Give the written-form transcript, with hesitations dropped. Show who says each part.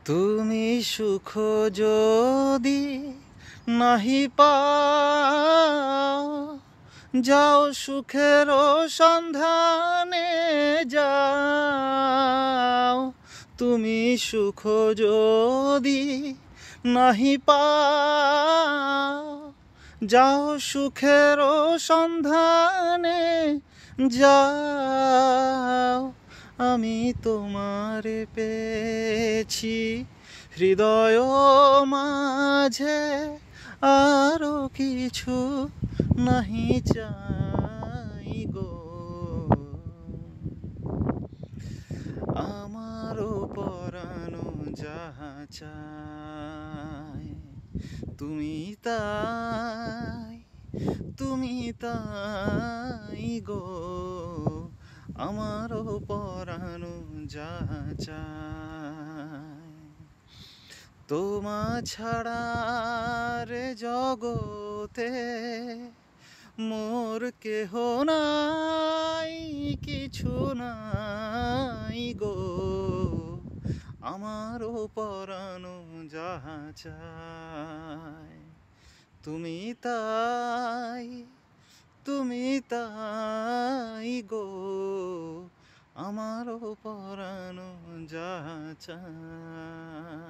Speaker 1: তুমি সুখ যদি নাহি পাও, যাও সুখের সন্ধানে যাও। তুমি সুখ যদি নাহি পাও, যাও সুখের সন্ধানে যাও। আমি তোমারে পেয়েছি হৃদয় মাঝে, আরো কিছু নাহি চাই গো। আমারও পরানো যাহা চায়, তুমি তাই, তুমি তাই গো। আমারও পরানো যাহা চায়, তোমা ছাড়া রে জগতে মোর কেহ নাই, কিছু নাই গো। আমারও পরানো যাহা চায়, তুমি তাই, তুমি তাই গো। আমারও পরানো যাহা চায়।